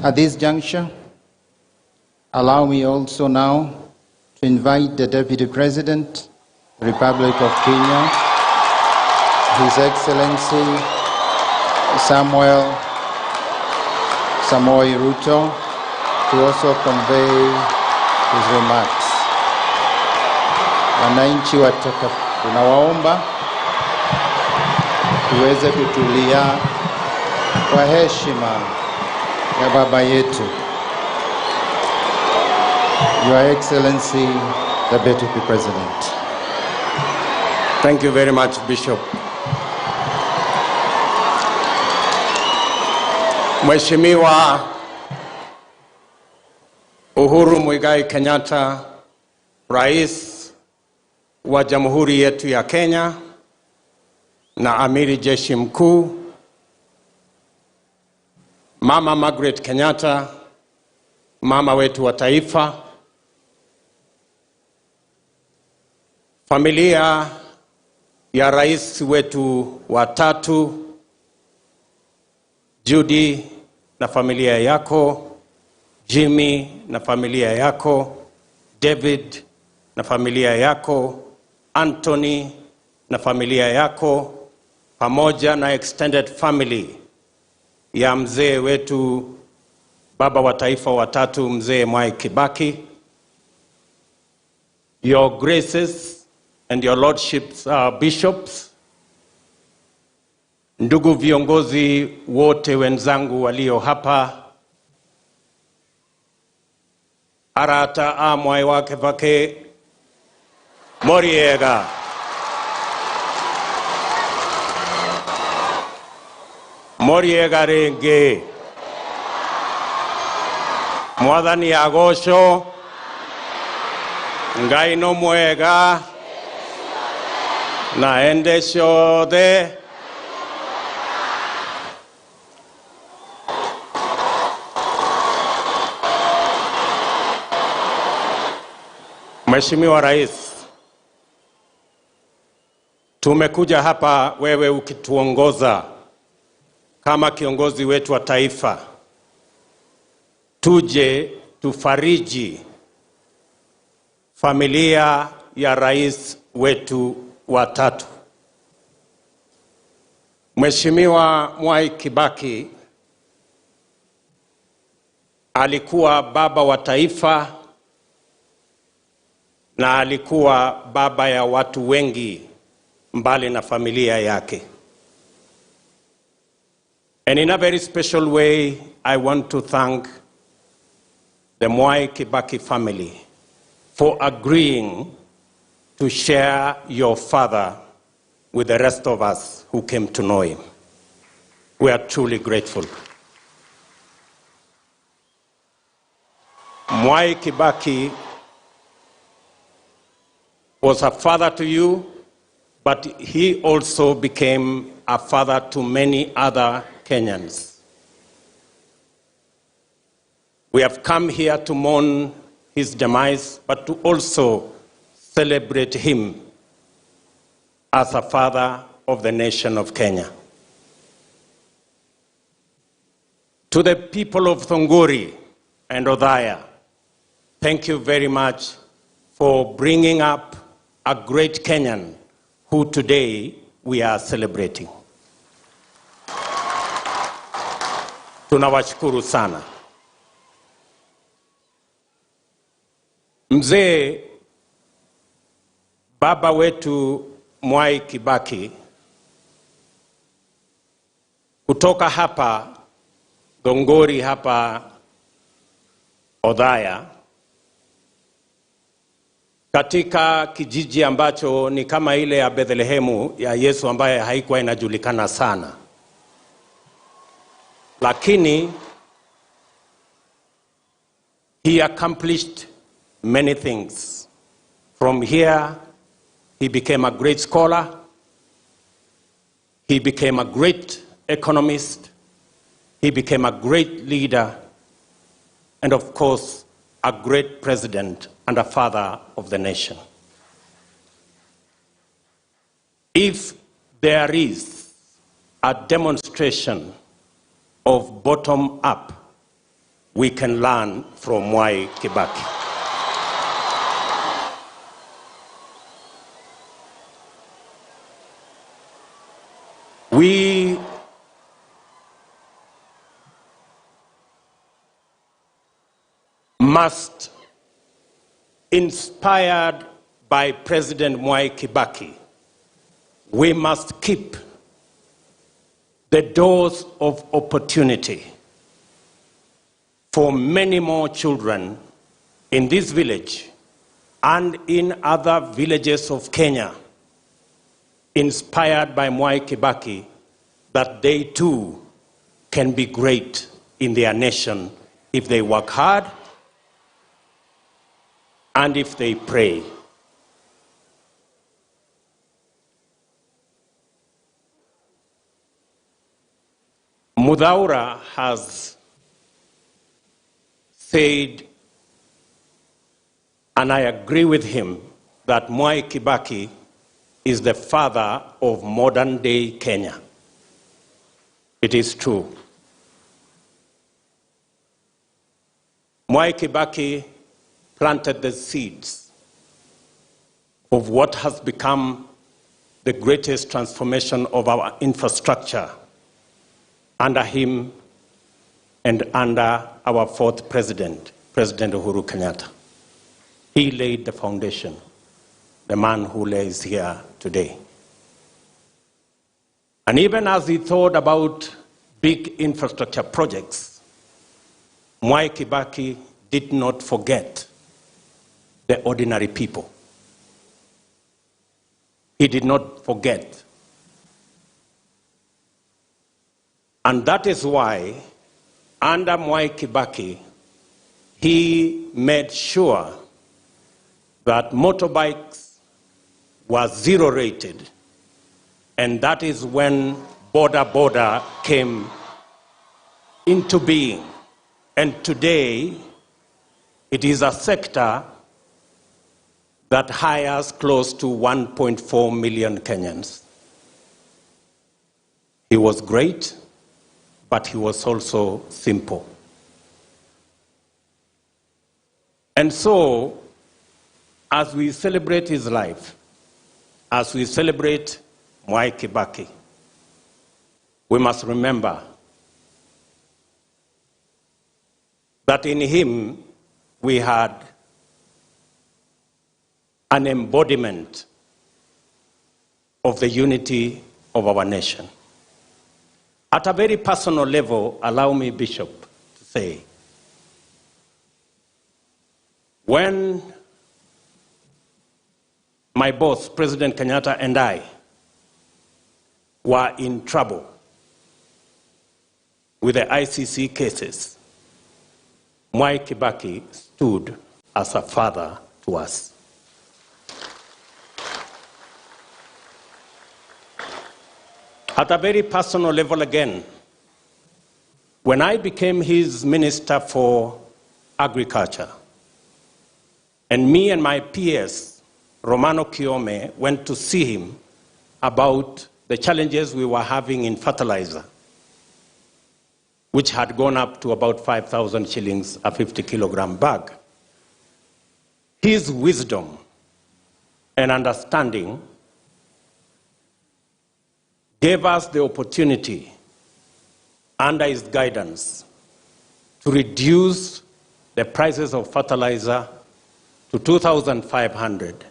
At this juncture, allow me also now to invite the Deputy President, Republic of Kenya, His Excellency Samoei Ruto, to also convey his remarks. Wananchi tunawaomba tuweze kutulia kwa heshima ya baba yetu. Your Excellency, the Deputy President. Thank you very much, Bishop. Mheshimiwa Uhuru Muigai Kenyatta, Rais wa Jamhuri yetu ya Kenya na Amiri Jeshi Mkuu, Mama Margaret Kenyatta, mama wetu wa taifa, familia ya rais wetu wa tatu, Judy na familia yako, Jimmy na familia yako, David na familia yako, Anthony na familia yako, pamoja na extended family ya mzee wetu baba wa taifa wa tatu, mzee Mwai Kibaki. Your graces and your lordships, bishops, ndugu viongozi wote wenzangu walio hapa, arata mwai wake vake moriega. Moriega renge. Mwathani agosho. Ngai no mwega. Na ende shode. Mheshimiwa Rais, tumekuja hapa wewe ukituongoza kama kiongozi wetu wa taifa, tuje tufariji familia ya rais wetu wa tatu. Mheshimiwa Mwai Kibaki alikuwa baba wa taifa na alikuwa baba ya watu wengi mbali na familia yake. And in a very special way, I want to thank the Mwai Kibaki family for agreeing to share your father with the rest of us who came to know him. We are truly grateful. Mwai Kibaki was a father to you, but he also became a father to many other Kenyans. We have come here to mourn his demise, but to also celebrate him as a father of the nation of Kenya. To the people of Thongori and Othaya, thank you very much for bringing up a great Kenyan who today we are celebrating. Tunawashukuru sana. Mzee baba wetu Mwai Kibaki kutoka hapa Thongori hapa Othaya, katika kijiji ambacho ni kama ile ya Bethlehemu ya Yesu ambaye haikuwa inajulikana sana. Lakini he accomplished many things. From here, he became a great scholar. He became a great economist. He became a great leader. And of course, a great president and a father of the nation. If there is a demonstration of bottom-up we can learn from Mwai Kibaki. We must, inspired by President Mwai Kibaki, we must keep the doors of opportunity for many more children in this village and in other villages of Kenya, inspired by Mwai Kibaki, that they too can be great in their nation if they work hard and if they pray. Mudhaura has said, and I agree with him, that Mwai Kibaki is the father of modern-day Kenya. It is true. Mwai Kibaki planted the seeds of what has become the greatest transformation of our infrastructure under him and under our fourth president, President Uhuru Kenyatta. He laid the foundation, the man who lays here today. And even as he thought about big infrastructure projects, Mwai Kibaki did not forget the ordinary people. He did not forget. And that is why, under Mwai Kibaki, he made sure that motorbikes were zero rated. And that is when Boda came into being. And today, it is a sector that hires close to 1.4 million Kenyans. He was great, but he was also simple. And so, as we celebrate his life, as we celebrate Mwai Kibaki, we must remember that in him we had an embodiment of the unity of our nation. At a very personal level, allow me, Bishop, to say, when my boss, President Kenyatta, and I were in trouble with the ICC cases, Mwai Kibaki stood as a father to us. At a very personal level again, when I became his Minister for Agriculture, and me and my peers, Romano Kiome, went to see him about the challenges we were having in fertilizer, which had gone up to about 5,000 shillings a 50-kilogram bag. His wisdom and understanding gave us the opportunity, under his guidance, to reduce the prices of fertilizer to 2,500.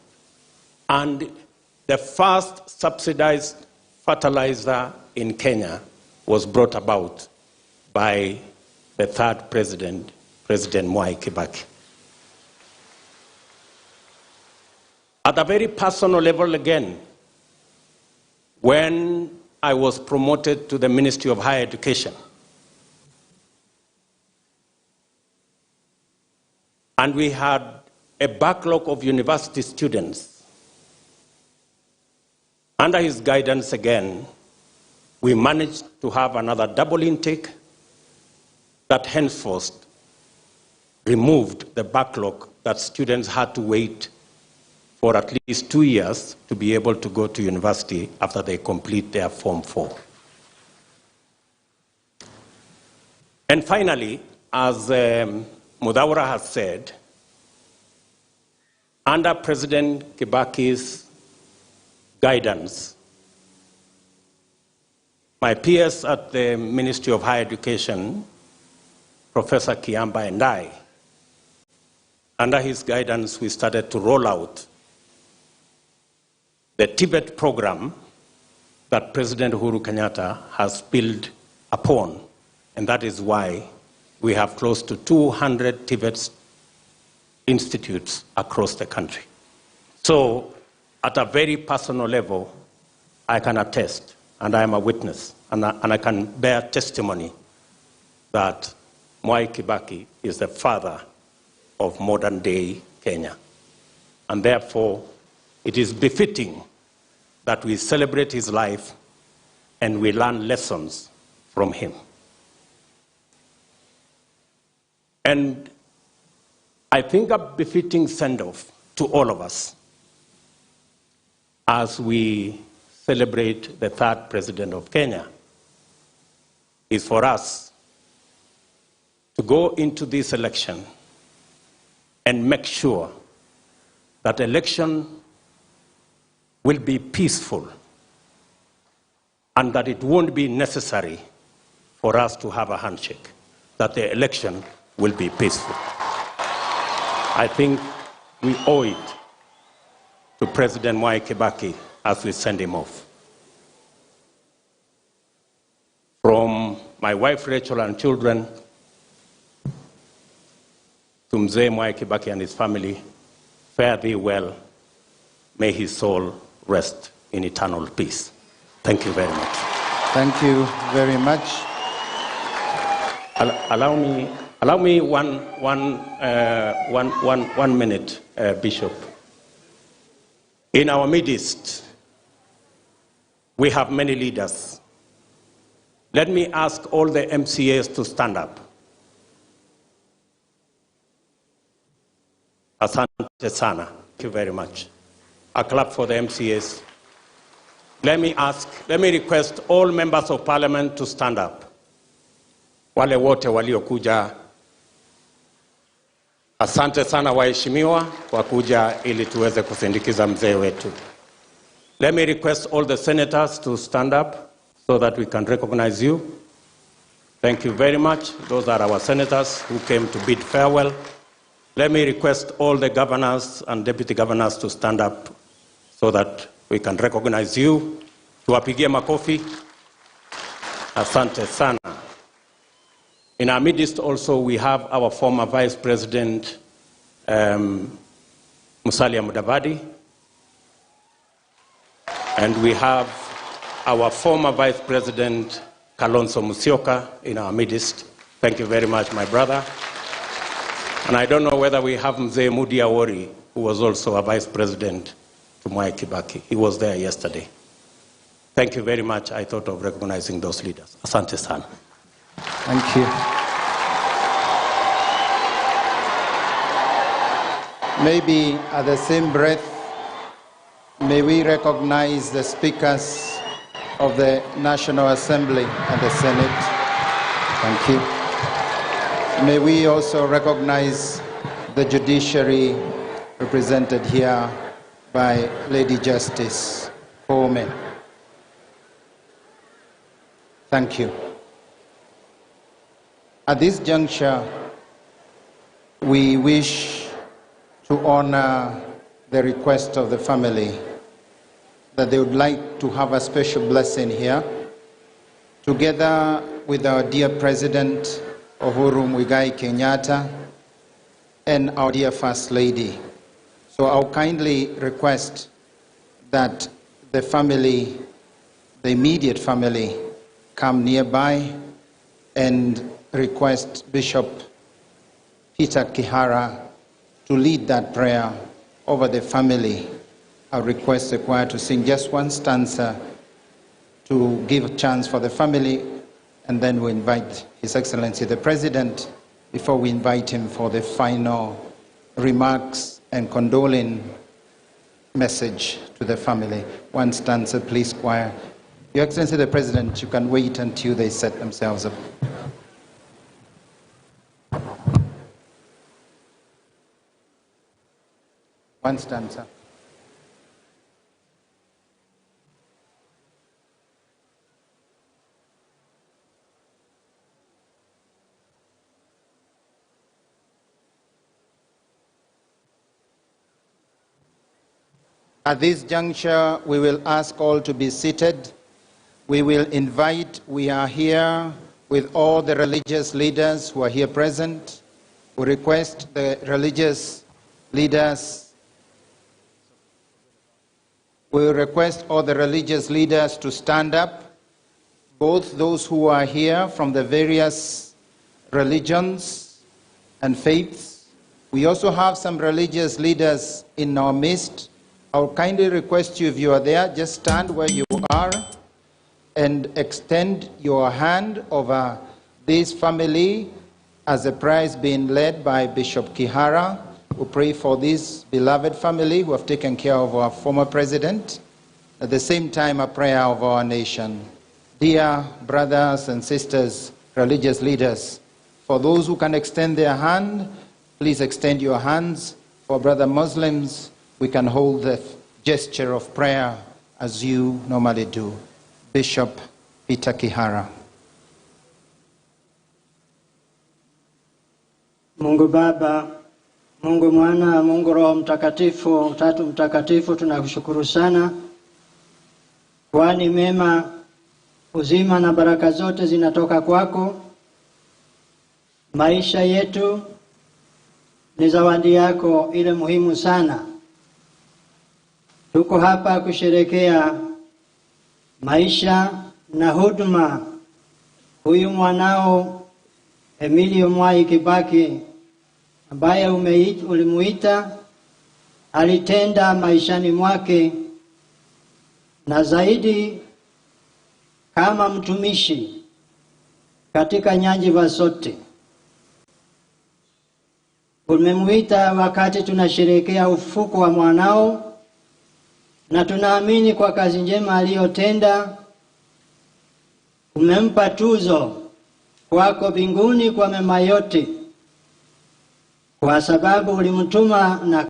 And the first subsidized fertilizer in Kenya was brought about by the third president, President Mwai Kibaki. At a very personal level again, when I was promoted to the Ministry of Higher Education, and we had a backlog of university students, under his guidance again, we managed to have another double intake that henceforth removed the backlog that students had to wait for at least 2 years to be able to go to university after they complete their Form 4. And finally, as Mudawara has said, under President Kibaki's guidance, my peers at the Ministry of Higher Education, Professor Kiamba and I, under his guidance, we started to roll out the Tibet program that President Uhuru Kenyatta has built upon, and that is why we have close to 200 Tibet institutes across the country. So, at a very personal level, I can attest, and I am a witness, and I can bear testimony that Mwai Kibaki is the father of modern-day Kenya. And therefore, it is befitting that we celebrate his life and we learn lessons from him. And I think a befitting send-off to all of us as we celebrate the third president of Kenya is for us to go into this election and make sure that election will be peaceful and that it won't be necessary for us to have a handshake, that the election will be peaceful. I think we owe it to President Mwai Kibaki as we send him off. From my wife Rachel and children to Mzee Mwai Kibaki and his family, fare thee well. May his soul rest in eternal peace. Thank you very much. Thank you very much. Allow me one minute, Bishop. In our midst, we have many leaders. Let me ask all the MCAs to stand up. Asante sana. Thank you very much. A clap for the MCAs. Let me request all members of parliament to stand up. Wale wote waliokuja, asante sana waheshimiwa kwa kuja ili tuweze kusindikiza mzee wetu. Let me request all the senators to stand up so that we can recognize you. Thank you very much. Those are our senators who came to bid farewell. Let me request all the governors and deputy governors to stand up so that we can recognize you. Tuwapigie makofi. Asante sana. In our midst also we have our former Vice President, Musalia Mudavadi. And we have our former Vice President, Kalonzo Musyoka, in our midst. Thank you very much, my brother. And I don't know whether we have Mzee Mudi Awori, who was also a Vice President to Mwai Kibaki. He was there yesterday. Thank you very much. I thought of recognizing those leaders. Asante sana. Thank you. Maybe at the same breath, may we recognize the speakers of the National Assembly and the Senate. Thank you. May we also recognize the judiciary represented here by Lady Justice Kome. Thank you. At this juncture, we wish to honor the request of the family that they would like to have a special blessing here, together with our dear President Uhuru Muigai Kenyatta and our dear First Lady. So I'll kindly request that the family, the immediate family, come nearby and request Bishop Peter Kihara to lead that prayer over the family. I'll request the choir to sing just one stanza to give a chance for the family, and then we invite His Excellency the President before we invite him for the final remarks and condoling message to the family. One stanza, please, choir. Your Excellency the President, you can wait until they set themselves up. One stanza. At this juncture, we will ask all to be seated. We are here with all the religious leaders who are here present. We request the religious leaders, we request all the religious leaders to stand up, both those who are here from the various religions and faiths. We also have some religious leaders in our midst. I will kindly request you, if you are there, just stand where you are and extend your hand over this family as a prayer is being led by Bishop Kihara, who pray for this beloved family who have taken care of our former president. At the same time, a prayer of our nation. Dear brothers and sisters, religious leaders, for those who can extend their hand, please extend your hands. For brother Muslims, we can hold the gesture of prayer as you normally do. Bishop Peter Kihara. Mungu Baba, Mungu Mwana, Mungu Roho Mtakatifu, Utatu Mtakatifu, tunakushukuru sana. Kwani mema, uzima na baraka zote zinatoka kwako. Maisha yetu ni zawadi yako ile muhimu sana. Tuko hapa kusherehekea maisha na huduma huyu mwanao Emilio Mwai Kibaki, ambaye ulimuita, alitenda maishani mwake, na zaidi kama mtumishi katika nyanja zote. Umemuita wakati tunasherehekea ufufuko wa mwanao, na tunaamini kwa kazi njema aliyotenda umempa tuzo kwako mbinguni kwa mema yote, kwa sababu ulimtuma na